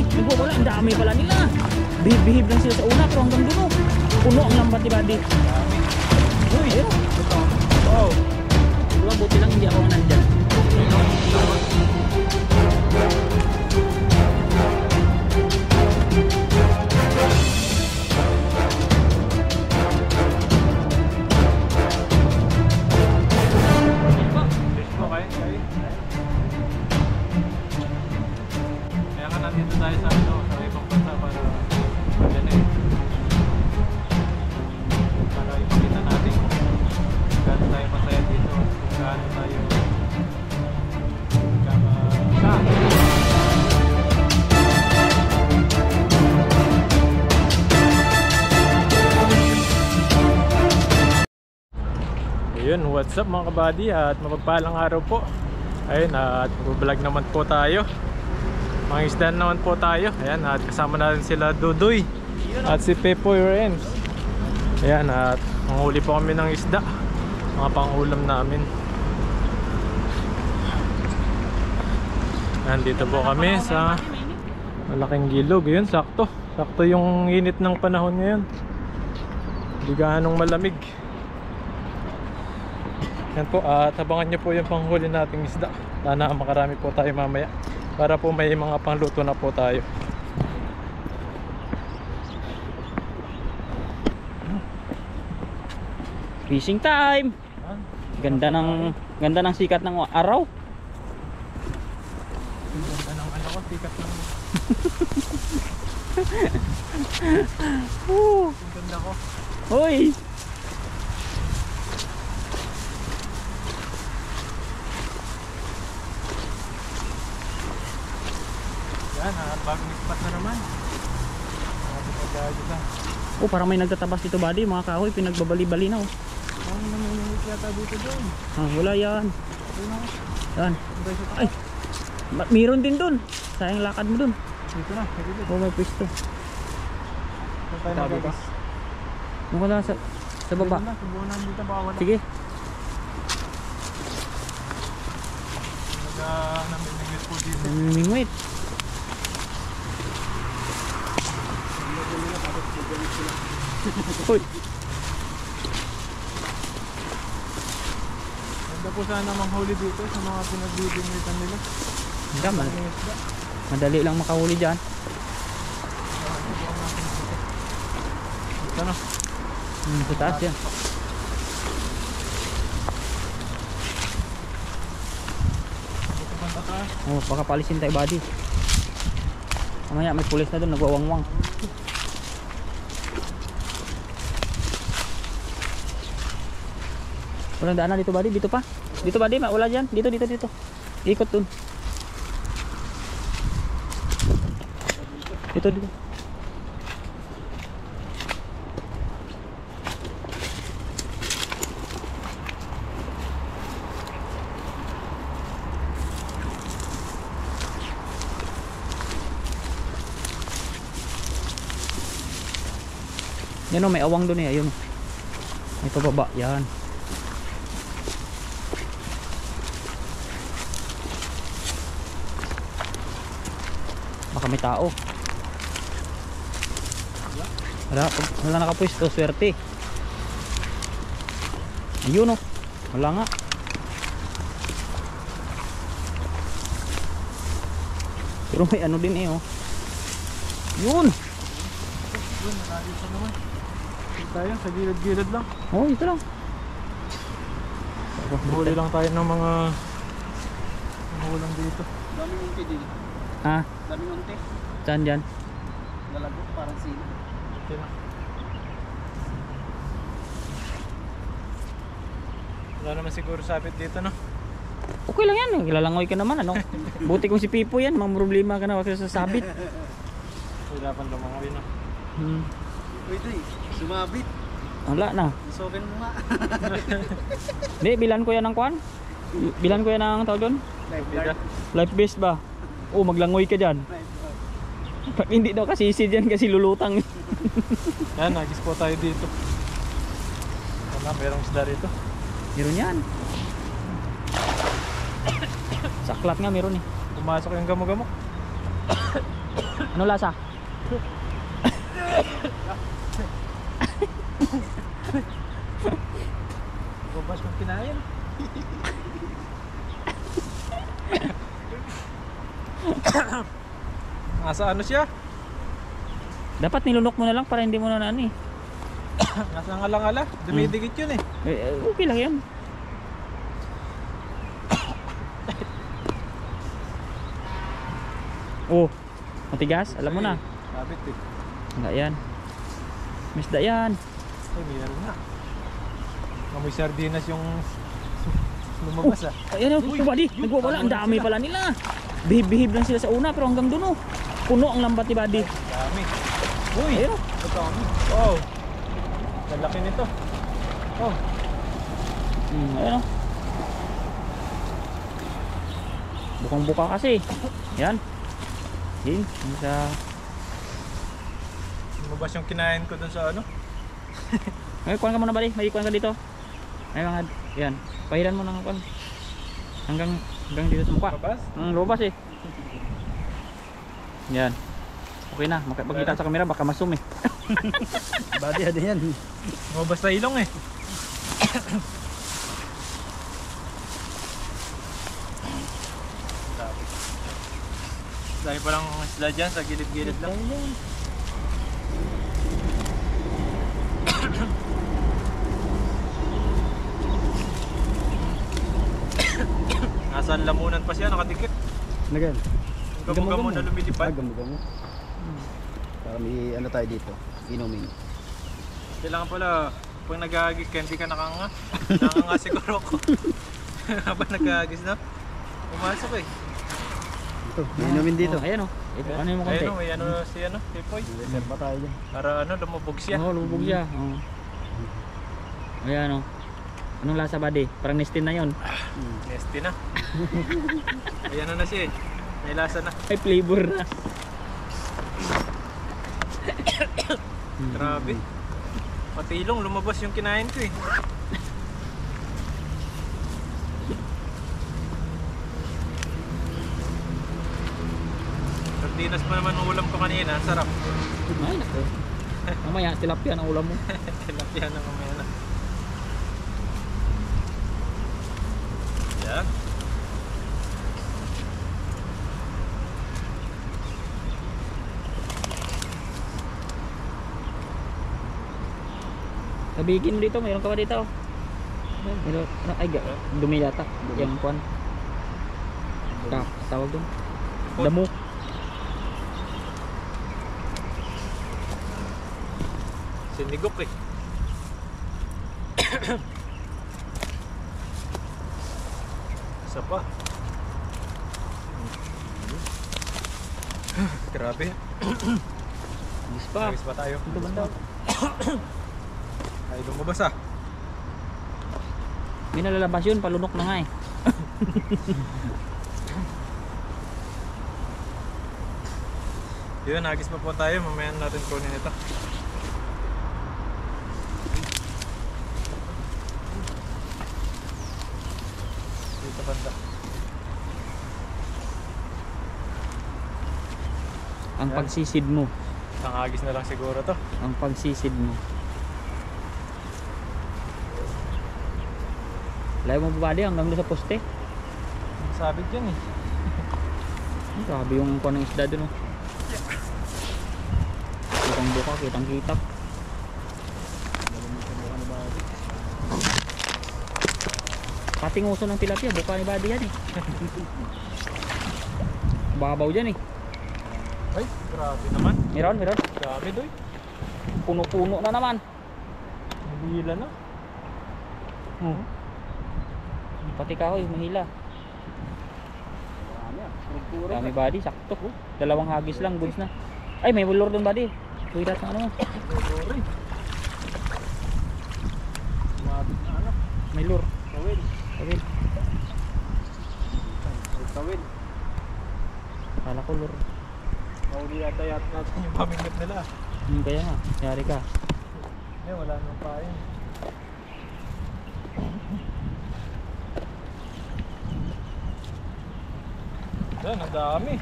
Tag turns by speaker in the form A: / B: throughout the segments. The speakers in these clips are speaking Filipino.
A: buddy. Wala, ang dami pala nila. Bihib-bihib lang sila sa una pero hanggang dulo. Puno ang lambat ni buddy. Uy, ayun. Wow. Diba, buti lang hindi ako nandyan.
B: Ayun, what's up mga kabady at mapagpalang araw po. Ayun, at mag-vlog naman po tayo. Mga isda naman po tayo. Ayan, at kasama natin sila Dudoy at si Pepoy Renz. Ayan, at manghuli po kami ng isda, mga pangulam namin. Nandito po kami sa malaking gilog. Ayun, sakto. Sakto yung init ng panahon ngayon. Hindi gaanong malamig. Yan po, at abangan nyo po yung panghuli nating isda. Sana makarami po tayo mamaya para po may mga pangluto na po tayo.
A: Fishing time. Ganda ng sikat ng araw.
B: Ganda ng ano ko, sikat ng ganda ko.
A: Hoy.
B: Yan, at bagong spot na naman.
A: Oh, parang may nagtatabas dito buddy, mga kahoy, pinagbabali-bali na oh.
B: Ano naman yung yata dito doon?
A: Ah, wala yan. Yan. Ay, meron din doon. Sayang lakad mo doon.
B: Dito na, dito.
A: Oh, may pwesto.
B: Saan tayo nababas?
A: Doon ka na sa baba.
B: Subuhan namin dito, baka wala.
A: Sige.
B: Namimingwit po dito.
A: Namimingwit. Hoy.
B: Ganda po sana manghuli dito sa mga pinagbibingwitan nila.
A: Madali lang makahuli dyan.
B: Ito na.
A: Sa taas yan. Oh, baka palisin tayo buddy. Mamaya may pulis na doon, nagwawangwang. Walang daanan dito buddy, dito pa. Dito buddy, wala dyan. Dito. Ikot dun. Dito. Yan o, may awang dun eh, ayun. May pababa, yan. Baka may tao. Wala nakapwesto, swerte. Ayun o, wala nga. Pero may ano din eh o. Yun.
B: Yun, malalim pa naman. Tayo sa gilid-gilid lang.
A: Oh, ito lang.
B: Huli lang tayo ng mga ulam dito.
C: Daming unti din.
A: Ah,
C: Daming unti.
A: saan dyan?
C: Nalago, parang sino.
B: Okay na. Wala naman siguro sabit dito, no?
A: Okay lang yan, kilalangoy ka naman ano. Buti kung si Pipo yan, mga problema ka na wag sa sabit.
B: Wala pang lumangoy, no?
C: Pwede eh, sumabit.
A: Wala na.
C: Isokin mo nga.
A: Hindi, bilan ko yan ng kwan. Bilan ko yan ng tawag doon. Life vest ba? Oh, maglangoy ka dyan. Pag hindi daw kasisi dyan kasi lulutang.
B: Yan, nagis po tayo dito. Wala, merong isda rito.
A: Meron yan. Saklat nga meron eh.
B: Pumasok yung gamo-gamo.
A: Ano lasa?
B: Babas kong kinain. Nasa ano siya?
A: Dapat nilunok mo na lang para hindi mo na ano eh.
B: Nasa ngalang-ala. Dumidikit yun eh.
A: Okay lang yan. Oh, matigas? Alam mo na.
B: Sabit eh.
A: Enggak yan. Misda yan.
B: Ay, meron na. Amoy sardinas yung lumabas ah.
A: Ayan o, buddy. Nagwawala. Ang dami pala nila. Bihib-bihib lang sila sa una pero hanggang duno. Puno ang lambat ni buddy.
B: Dami. Uy!
A: Ayun o.
B: Dami. Wow! Lalaki nito. Oh.
A: Ayan o. Bukang-buka kasi. Yan. Yan. Sa...
B: Lumabas yung kinain ko dun sa ano.
A: Ay, kuhan ka muna buddy. May kuhan ka dito. Ay, mga... Yan. Pahiran mo ng kuhan. Hanggang dito sa mukha.
B: Lumabas?
A: Lumabas eh. Yan. Okay na. Pag kita sa camera baka masum eh.
C: Body ano yan.
B: Lumabas sa ilong eh. Dahil palang isla dyan sa gilid-gilid lang. Nasa lamunan pa siya, nakadikit.
C: Nagan.
B: Yung gamo-gamo na lumilipad.
C: Gamo-gamo. Para may ano tayo dito. Inumin.
B: Kailangan pala, pag nag-aagis ka, hindi ka nakanga. Nakanga siguro ako. Habang nag-aagis na, pumasok eh.
C: Ito, may inumin dito.
A: Oh, ayan o. Ito, ano yung konti?
B: Ayun o, may ano si ano, si Poy.
C: Reserva tayo dyan.
B: Para ano, lumubog siya.
A: Oo, lumubog siya. Oo. Ayan o. Anong lasa buddy? Parang nestin na yon.
B: Nesty na. Ayan na siya eh. May lasa na.
A: May flavor na.
B: Grabe. Patilong, lumabas yung kinain ko eh. Sardinas pa naman ang ulam ko kanina. Ang sarap.
A: Ay, naku. Mamaya, tilapia ang ulam mo.
B: Tilapia na mamaya na. Yan.
A: Sabihin mo dito, mayroon ka ba dito? Mayroon, ay, dumi yata. Yung kuhan. Tawag doon. Damo.
B: Sinigok eh. Isa pa. Grabe.
A: Bis pa.
B: Ayos pa tayo.
A: Ito banda.
B: Ay, lumabas ah.
A: May nalalabas yun, palunok na nga eh.
B: Yun, nagis pa po tayo. Mamaya natin kunin ito. Dito banda.
A: Ang pagsisid mo.
B: Isang agis na lang siguro to.
A: Ang pagsisid mo. Layo mo ba hanggang doon sa poste?
B: Ang sabit dyan eh.
A: Grabe yung kuha ng isda doon. Kitang buka, kitang kitak. Pating uso ng tilapia, buka ni Buddy yan eh. Babaw dyan eh.
B: Ay, grabe naman.
A: Meron.
B: Grabe doy.
A: Puno-puno na naman.
B: Nabihila na.
A: Pati kahoy, mahila. Dami Buddy, sakto. Dalawang hagis lang, goods na. Ay, may lure doon Buddy. Tuwirat na ano mo.
B: Sorry. Sumabit na ano.
A: May lure.
B: Tawid.
A: Tawid.
B: Tawid.
A: Kala ko lure.
B: Mauli yata natin yung pamimit nila.
A: Kaya nga, yari ka.
B: Eh, wala nang pain. Yan, ang dami.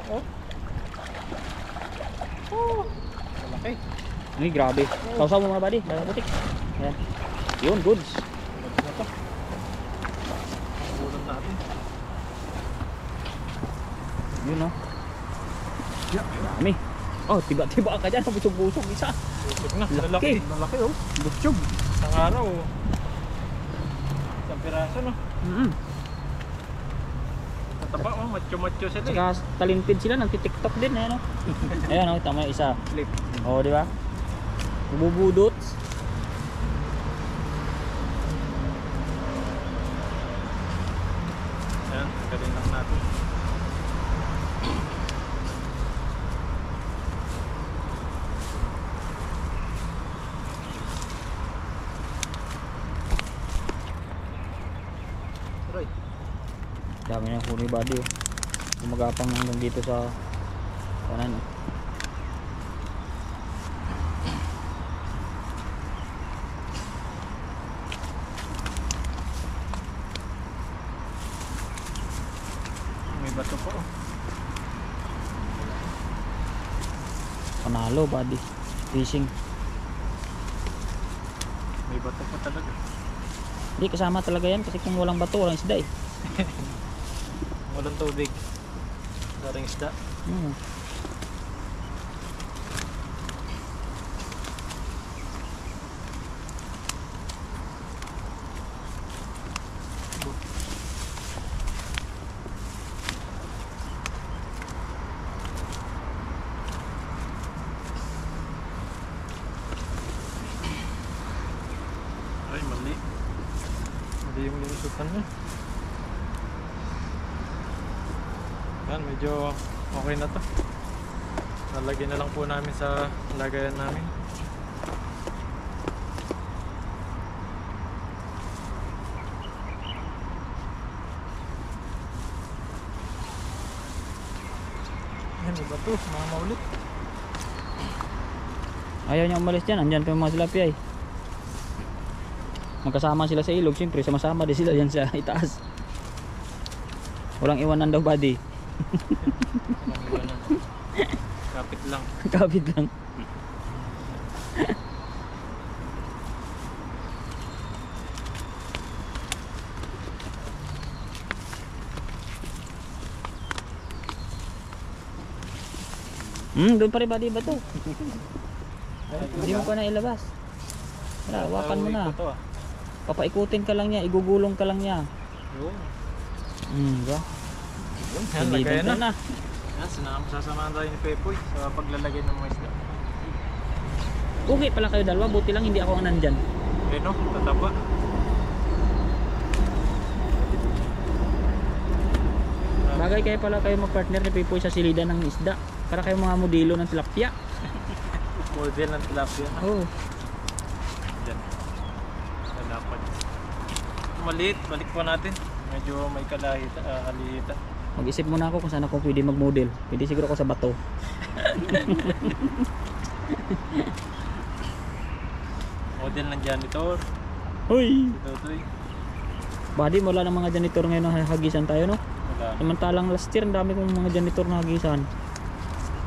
B: Oh.
A: Oh.
B: Malaki.
A: Ay, grabe. Sausaw mo mga buddy. Dalang putik. Ayan. Yun, goods.
B: Ano to? Ulam natin.
A: Yun no. Dami. Oh, tiba-tiba ka dyan. Busog-busog isa.
B: Busog na.
A: Laki.
B: Malaki oh.
A: Busog.
B: Isang araw. Isang piraso no. Tataba oh. Macho-macho sila eh.
A: Saka talented sila. Nagtitiktok din. Ayan o. Ayan o. Tama yung isa.
B: Flip.
A: Oo, di ba? Bubudot.
B: Ayan. Galing lang natin. Aray.
A: Dami ng huni buddy. Oh. Gumagapang hanggang dito sa kanan. Oh.
B: May bato po oh.
A: Panalo buddy. Fishing.
B: May bato po talaga.
A: Hindi kasama talaga yan kasi kung walang bato, walang isda eh.
B: Walang tubig. Daring isda.
A: Hmm.
B: Ay, mali. Mali yung linusutan niya. Yan, medyo okay na to. Nalagyan na lang po namin sa lagayan namin. Yan, iba to. Mga ulit.
A: Ayaw niya umalis dyan. Andyan pa yung mga tilapia eh. Magkasama sila sa ilog. Siyempre sama-sama din sila dyan sa itaas. Walang iwanan daw buddy.
B: Walang iwanan. Kapit lang.
A: Kapit lang. Doon pa rin buddy ba to? Hindi mo pa na ilabas. Wala, hawakan mo na.
B: Ito, ah.
A: Papaikutin ka lang niya, igugulong ka lang niya.
B: Yun.
A: Diba?
B: Yun, yan,
A: Silidan
B: lagayan
A: ka
B: na.
A: na.
B: Yan, sasamahan tayo ni Pepoy sa paglalagay ng mga isda.
A: Okay pala kayo dalawa, buti lang hindi ako ang nandyan.
B: Okay no, tataba.
A: Bagay kayo pala kayo mag-partner ni Pipoy sa silidan ng isda. Para kayo mga modelo ng tilapia.
B: Model ng tilapia.
A: Oo.
B: Yan. Yan dapat. Maliit, balik po natin. Medyo may kalahita, halihita.
A: Mag-isip muna ako kung saan ako pwede mag-model. Pwede siguro ako sa bato.
B: Model ng janitor.
A: Hoy!
B: Si Totoy.
A: Buddy, wala ng mga janitor ngayon na hagisan tayo, no?
B: Wala.
A: Samantalang last year, ang dami kong mga janitor na hagisan.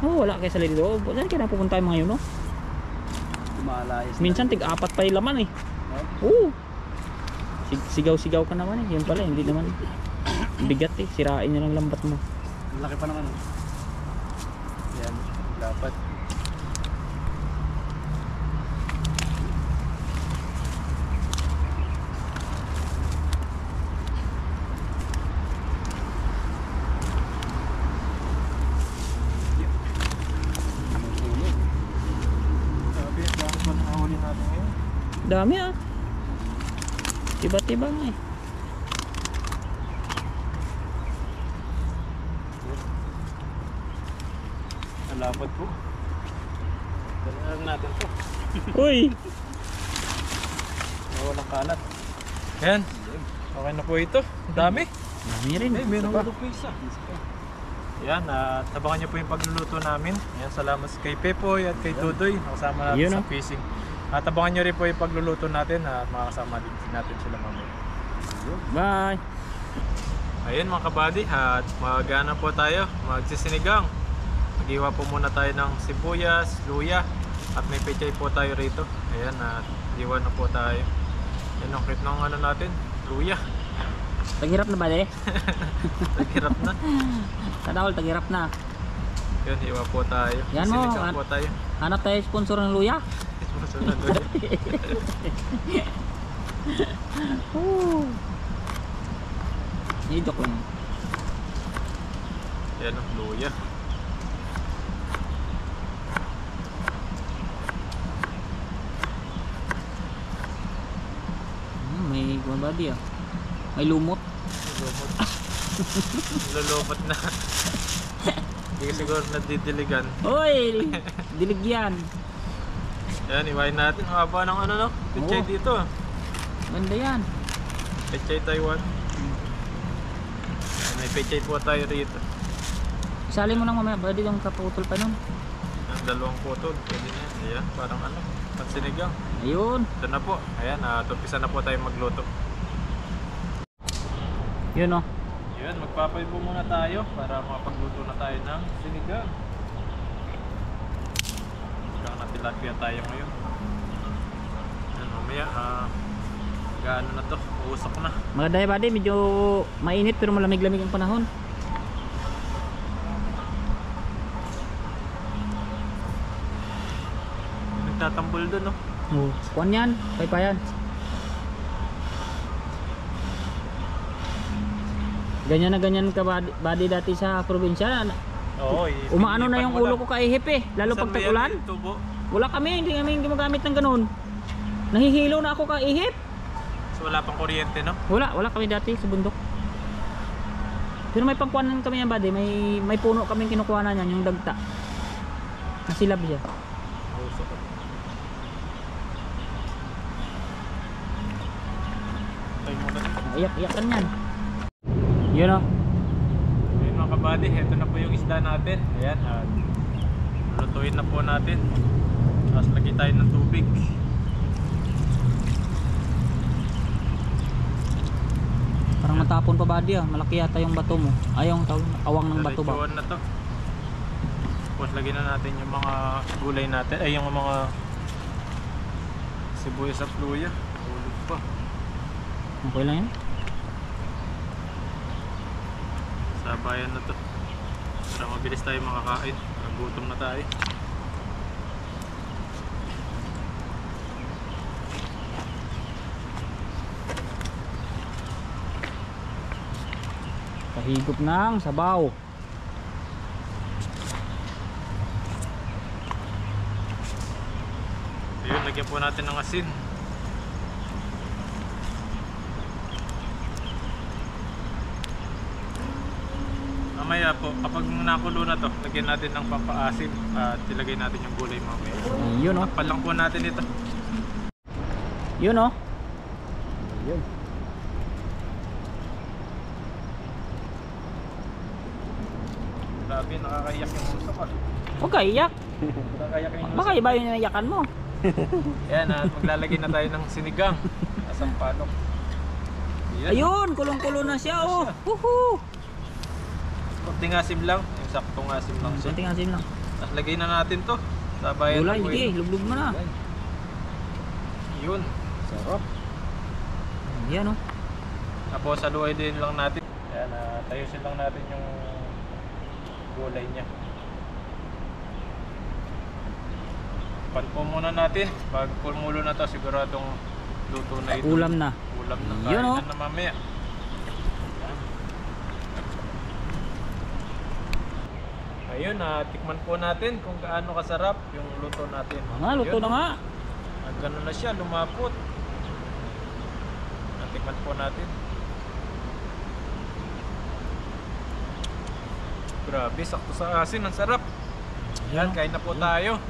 A: Oh, wala kayo sa dito. Oh, saan kaya napupunta yung mga yun, no?
C: Umalayas.
A: Minsan, tig-apat pa yung laman, eh. Oo. Sigaw-sigaw ka naman, eh. Yan pala, hindi naman. Bigat, eh. Sirain nyo ng lambat mo.
C: Laki pa naman.
B: Yan, dapat. Sabi, bakit ba nakahuli natin ngayon?
A: Dami, ah. Tiba-tiba nga, eh.
B: Nalapad po. Dalaran natin po.
A: Uy!
B: Walang kalat. Yan. Okay na po ito. Dami.
A: Dami rin.
B: Eh, meron pa po isa. Yan, tabangan niyo po yung pagluluto namin. Yan, salamat kay Pepoy at kay Dudoy. Nakasama natin
A: Yun,
B: sa
A: oh.
B: fishing. At tabangan niyo rin po yung pagluluto natin at makakasama din natin sila mamaya.
A: Bye!
B: Ayun mga kabady, at magana po tayo, magsisinigang. Mag-iwa po muna tayo ng sibuyas, luya, at may pechay po tayo rito. Ayan, at iwan na po tayo. Yan ang cute ng ano natin, luya.
A: Taghirap na ba de?
B: Naghirap na.
A: Tadawal, taghirap na.
B: Yun, iwa po tayo.
A: Yan mo,
B: Sinigang po tayo.
A: hanap tayo sponsor ng luya.
B: Sponsor na luya.
A: Joke lang.
B: Yan ang luya.
A: May gumabadi ah. May lumot.
B: Lulumot. Lulumot na. Hindi ka siguro nadidiligan.
A: Hoy! Dilig yan.
B: Yan, iwain natin. Haba ng ano no? Pechay
A: Oo.
B: dito.
A: Ganda yan.
B: Pechay Taiwan. May pechay po tayo rito.
A: Isali mo lang mamaya. Baka ditong kaputol pa nun.
B: Ang dalawang putol. Pwede na yan. Ayan, parang ano. Pansinigang.
A: Ayun.
B: Ito na po. Ayan, tumpisa na po tayo magluto.
A: Yun oh.
B: Yun, magpapay po muna tayo para makapagluto na tayo ng sinigang. Sinigang na tilapia tayo ngayon. Yan, mamaya, gaano na to, uusok na.
A: Mga daya badi, medyo mainit pero malamig-lamig ang panahon.
B: Nagtatambol dun, no?
A: Oh. Kuan yan, paypayan. Ganyan na ganyan ka badi dati sa probinsya.
B: Oo,
A: Umaano na yung ulo ko kaihip eh, lalo pag tag-ulan.
B: Tubo.
A: Wala kami, hindi kami gumagamit ng ganun. Nahihilo na ako kaihip.
B: So wala pang kuryente, no?
A: Wala kami dati sa bundok. Pero may pangkuanan kami yan badi, may puno kaming kinukuha na niyan, yung dagta. Nasilab siya.
B: Usok. Tayo muna.
A: Iyak-iyakan yan. Yun o.
B: Ayun mga kabady, ito na po yung isda natin. Ayan, at lutuin na po natin. Tapos lagay tayo ng tubig.
A: Parang natapon pa badi ah. Malaki yata yung bato mo. Ay, yung awang ng bato ba?
B: Diretsuhan na to. Tapos lagyan na natin yung mga gulay natin. Ay, yung mga sibuyas at luya. Ulog pa.
A: Okay lang yan.
B: Sabayan na to. Para mabilis tayo makakain. Nagutom na tayo.
A: Kahigop ng sabaw.
B: Ayun, lagyan po natin ng asin. Mamaya po, kapag nakulo na to, lagyan natin ng pampaasim at ilagay natin yung gulay mamaya.
A: Yun o.
B: Takpan lang po natin ito.
A: Yun o.
C: Yun.
B: Grabe, nakakaiyak yung usok ah.
A: Huwag ka iyak.
B: Nakakaiyak yung usok.
A: Baka iba yung naiyakan mo.
B: Yan, at maglalagay na tayo ng sinigang. Asang panok. Yan.
A: Ayun, kulong-kulo na siya oh. Woohoo.
B: Kunting asim lang. Yung saktong asim lang siya.
A: Kunting asim lang.
B: Tapos lagay na natin to. Sabayan
A: Gulay,
B: na po
A: hindi.
B: yun.
A: Lublog mo na.
B: Yun.
C: Sarap.
A: Yan o.
B: Tapos saluay din lang natin. Ayan, tayusin lang natin yung gulay niya. Pan po muna natin. Pag pumulo na to, siguradong luto na ito.
A: Ulam na.
B: Ulam na.
A: Yun,
B: Kain
A: oh.
B: na mamaya. Ayun, tikman po natin kung gaano kasarap yung luto natin.
A: Luto
B: Ayun,
A: na nga.
B: Gano'n na siya, lumapot. Tikman po natin. Grabe, sakto sa asin, ang sarap. Yan, kain na po tayo.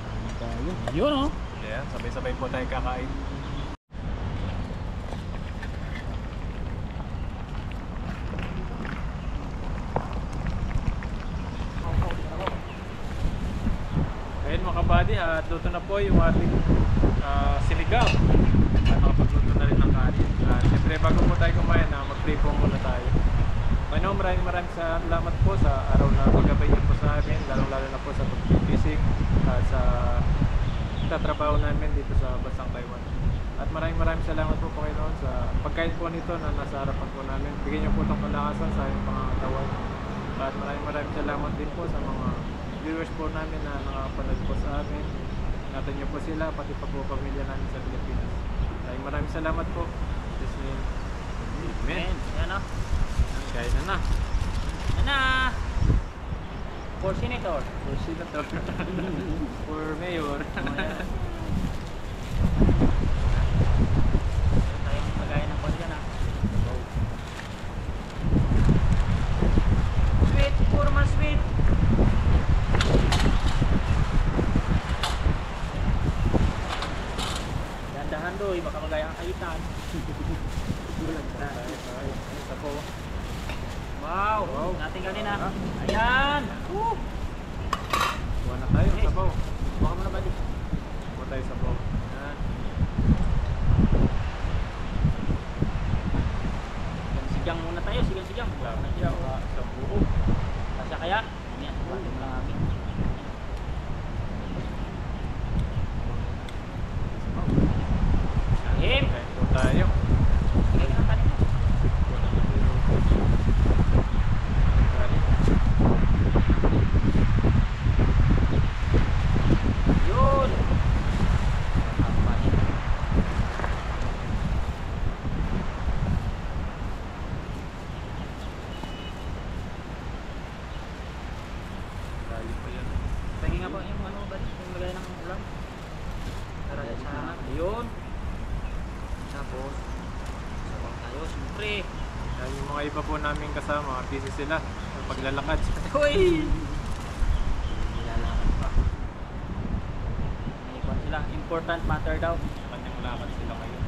A: Yun o.
B: Ayan, sabay-sabay po tayo kakain. Ayun mga kabady, at luto na po yung ating sinigang. At nakapagluto na rin ng kanin. Siyempre bago po tayo kumain, mag-pray po muna tayo. Maraming salamat po sa araw na paggabay niyo po sa amin, lalong lalo na po sa trabaho namin dito sa bansang Taiwan. At maraming salamat po Panginoon sa pagkain po nito na nasa harapan po namin. Bigyan niyo po itong kalakasan sa aming pangangatawan. At maraming salamat din po sa mga viewers po namin na nakapanood po sa amin. Ingatan niyo po sila, pati pa po pamilya namin sa Pilipinas. Maraming salamat po. This name. Amen.
A: Yan o.
B: Kain na.
A: Yan na. For senator.
B: For senator. For mayor.
A: Tayong magayan ng kwan dyan ha. Sweet, puro mas sweet. Dahan doy, baka magaya ang kaitan. Wow, natin kanina. Ayan.
B: Buwan na tayo, sabaw.
A: Baka mo na ba di?
B: Buwan tayo sabaw.
A: Ayan. Sigang muna tayo, sigang.
B: Wala na
A: siya.
B: isang buo.
A: Kasya kaya? Ayan, pati mo lang amin. Kahim!
B: Kain po tayo.
A: Sige ka ng kanin mo. Yun! Ang kanin.
B: Tayo pa yan.
A: Pagi nga ba yung ano ba? Yung lagay ng ulam? Tara sa yun. Tapos, sabang tayo, siyempre.
B: Yung mga iba po namin kasama, busy sila sa paglalakad.
A: Hoy! Nilalakad pa. May kwan sila. Important matter daw.
B: Kanyang lakad sila kayo.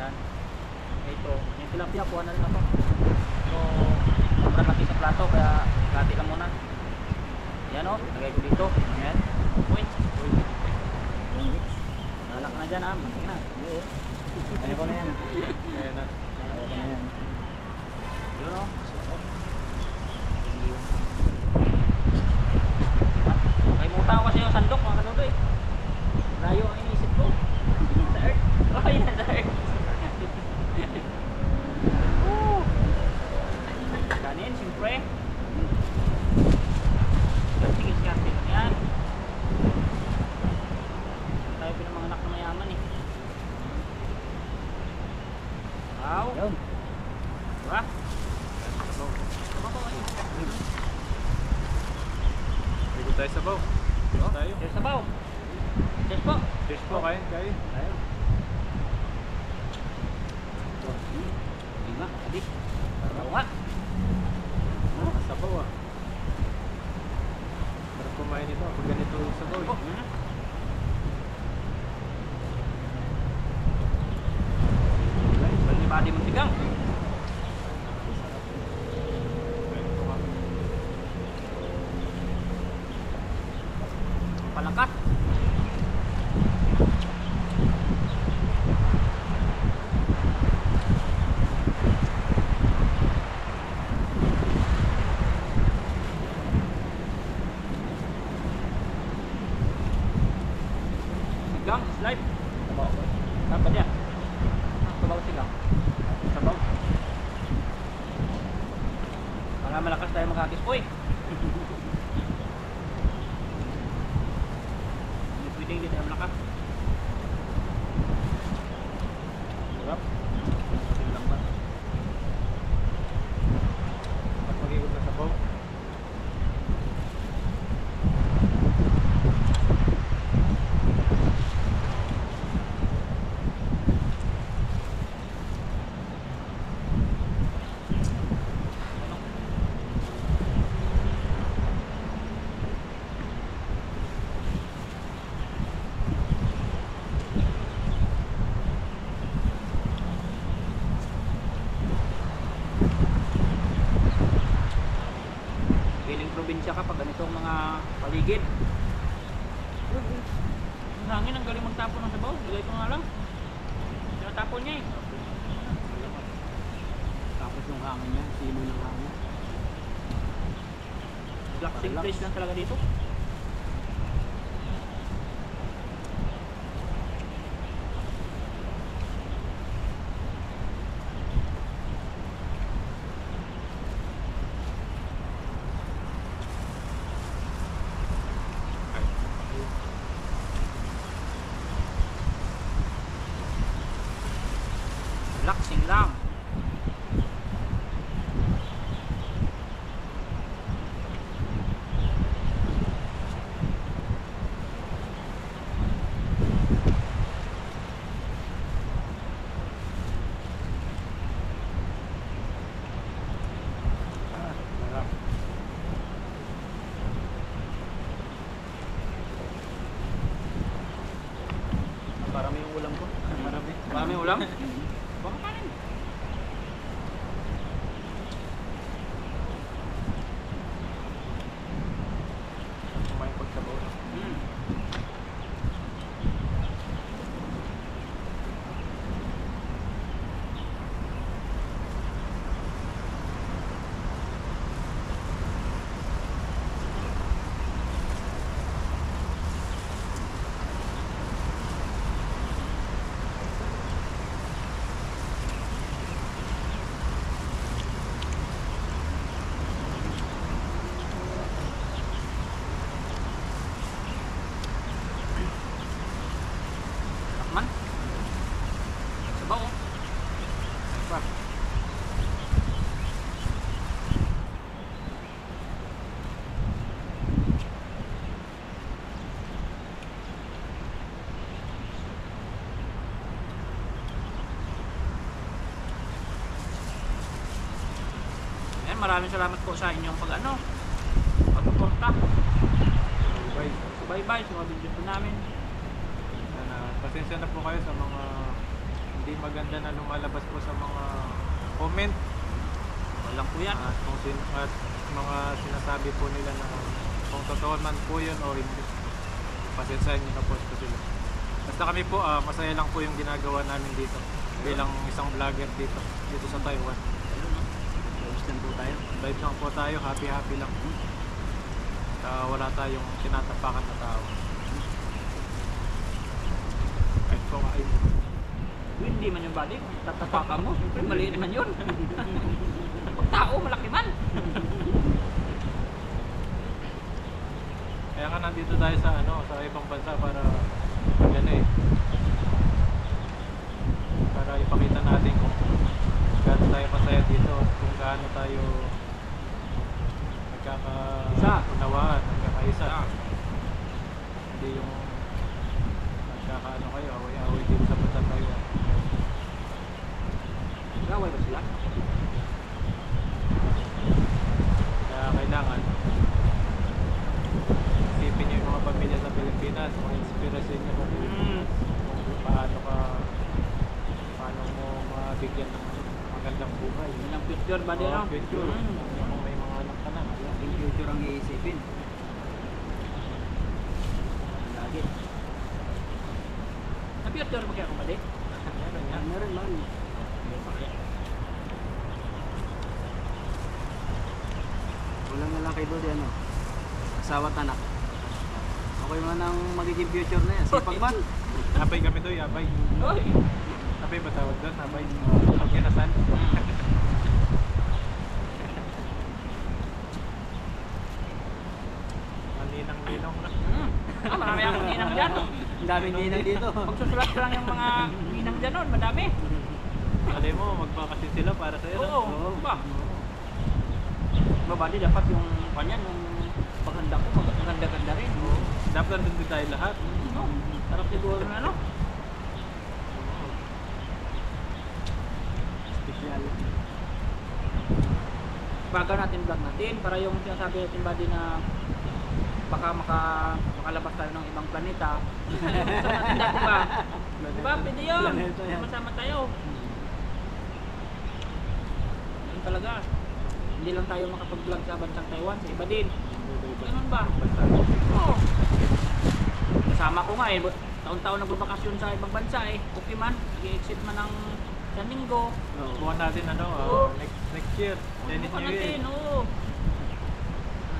A: Yan. Ito. Yung tilapia, kuha na rin ako. So, sobrang laki sa plato, kaya kati lang muna. Yan o. Lagay ko dito. Ayan. Uy. Nalak na dyan ah. Matik na. Ayaw ko na yan.
B: Ayan na.
A: Ayaw ko na yan. Yun o. Kalimutan ko kasi yung sandok mga kanuloy. Layo ang iniisip ko. Sa earth. Oh, yan sa earth. Kanin, siyempre. Sige. Yan. Tayo pinamanak na mayaman eh. Wow. Yun. Diba?
B: Sabaw.
A: Sabaw.
B: Ligo tayo sabaw. Cheers tayo.
A: Cheers sabaw. Cheers po.
B: Cheers po, kain.
A: Tayo. Lima, adik. Sabaw nga.
B: Sabaw ah. Para kumain ito. Pag ganito yung sabaw eh.
A: Bali mong tigang. Palakas. Tigang is life. Sabaw. Dapat yan. Sabaw tigang. Sabaw. Para malakas tayo maghagis. Uy! Hindi pwedeng hindi tayo malakas. Sarap. Yung lambat.
B: At mag-ikot na sabaw.
A: Piling probinsya ka pag ganitong mga paligid. Ang hangin, ang galing magtapon ng sabaw. Ilay ko nga lang. Tinatapon niya eh. Tapos yung hangin niya, sino ng hangin. Relaxing place lang talaga dito. lang.
C: Parami yung ulam ko. Marami.
A: Marami ulam? Baka kanin.
B: May pagsabaw na.
A: Takman. Sabaw oh. Ba. Ayan, maraming salamat po sa inyong pagsuporta.
B: Bye.
A: Bye-bye sa mga video po namin.
B: Pasensya na po kayo sa mga hindi maganda na lumalabas po sa mga comment
A: Walang po yan.
B: at mga sinasabi po nila na kung totoo man po yun o hindi. Pasensyahan nyo na po sila. Basta kami po masaya lang po yung ginagawa namin dito bilang isang vlogger dito sa Taiwan.
C: Ayos lang po tayo.
B: Live lang po tayo, happy lang. Wala tayong tinatapakan na tao. Kahit po ay
A: Hindi man yung body, tatapakan mo. Siyempre maliit man yun. Pag tao, malaki man.
B: kaya nga nandito tayo sa ibang bansa para para ipakita natin kung gaano tayo masaya dito, kung gaano tayo nagkakaunawaan, nagkakaisa. Hindi yung kayo, away-away dito sa bansa tayo.
A: Gaway ba sila?
B: Kaya kailangan isipin nyo yung mga pamilya sa Pilipinas, mga inspirasyon nyo kung paano mo mabigyan ng magandang buhay.
A: Yun ang future ba din?
B: Future. Kung may mga anak ka na.
C: Yung future ang iisipin. Lagi.
A: Na-future ba kaya kung bali?
B: Meron yan.
C: Meron man. Wala na lang kay Dodi asawa at anak. Okay man ang magiging future na yan. Sipag man.
B: Abay kami doy, abay.
A: Oy!
B: Abay ba tawag doon? Abay. Pagkinasan. Maninang-ninang na.
A: Marami akong ninang dyan.
C: Ang daming ninang dito.
A: Magsusulat lang yung mga ninang dyan nun, madami.
B: Alam mo, magpakasin sila para sa'yo.
A: Oo, ba? Babali dapat yung kanyan, yung paghanda ko, maganda-ganda rin.
B: Dapat nandun din tayo lahat.
A: Sarap siguro na ano.
C: Special.
A: Baga natin vlog natin para yung sinasabi natin ba din na baka makalabas tayo ng ibang planeta. Sa natin dati ba? Diba? Pwede yun.
C: Planeta yan.
A: Masama tayo. Yun talaga. Hindi lang tayo makapag-vlog sa bansang Taiwan, sa iba din. Ganun ba? Oo. Kasama ko nga eh. Taon-taon nagbabakasyon sa ibang bansa eh. Okay man. Nag-i-exit man ng isang linggo.
B: Buwan natin next year. Chinese
A: Subukan
B: New Year.
A: natin, oo.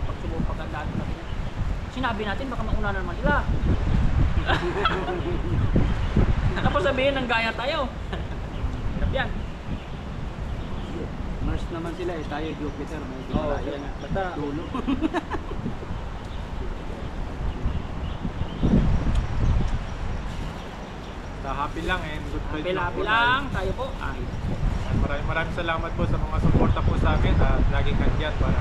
A: Pagsubok pagandaan natin. Sinabi natin baka mauna na naman sila. Tapos sabihin ng gaya tayo. Hirap yan.
C: Mars naman sila eh. Tayo Jupiter. May Jupiter.
A: yan. Basta
C: Tulo.
B: Happy lang and good vibes
A: happy lang tayo po. Ay.
B: maraming salamat po sa mga suporta po sa amin at laging nandyan para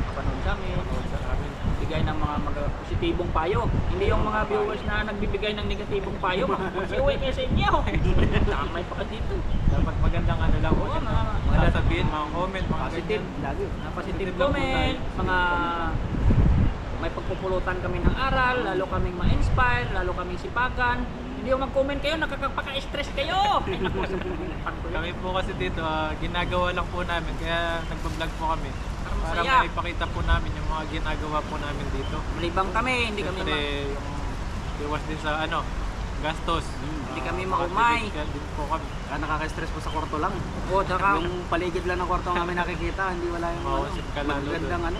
A: Panood sa amin.
B: manood sa amin.
A: Bigay ng mga positibong payo. Hindi yung mga viewers na nagbibigay ng negatibong payo. Mag-uwi kayo sa inyo. Damay pa ka dito.
B: Dapat magandang ano lang po.
A: Oo,
B: Mga sasabihin, mga comment, mga
A: Positive.
B: ganyan.
C: Lagi.
A: Positive
B: lang po
A: comment. Mga may pagpupulutan kami ng aral, lalo kaming ma-inspire, lalo kaming sipagan. Hindi yung mag-comment kayo, nakakapaka-stress kayo. Ay, naku,
B: Kami po kasi dito, ginagawa lang po namin, kaya nagpa-vlog po kami. Para
A: masaya.
B: maipakita po namin yung mga ginagawa po namin dito.
A: Malibang kami, hindi kami
B: Siyempre, yung iwas din sa ano, gastos.
A: Hindi kami maumay.
B: Kaya din po kami.
C: Kaya nakaka-stress po sa kwarto lang.
A: Oo, tsaka
C: Yung paligid lang ng kwarto namin nakikita, hindi wala yung
B: Mausip ka lalo
C: magandang ano.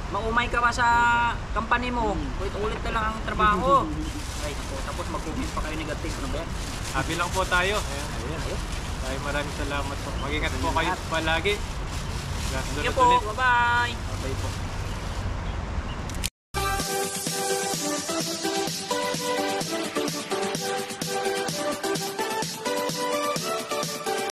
A: maumay ka ba sa company mo? Ulit-ulit na lang ang trabaho. Ay, naku, tapos mag-comment pa kayo negative. Ano ba yan?
B: Happy lang po tayo. Ayan. Tayo maraming salamat po. Mag-ingat po kayo palagi.
A: Thank you po. Bye-bye.
B: Bye po.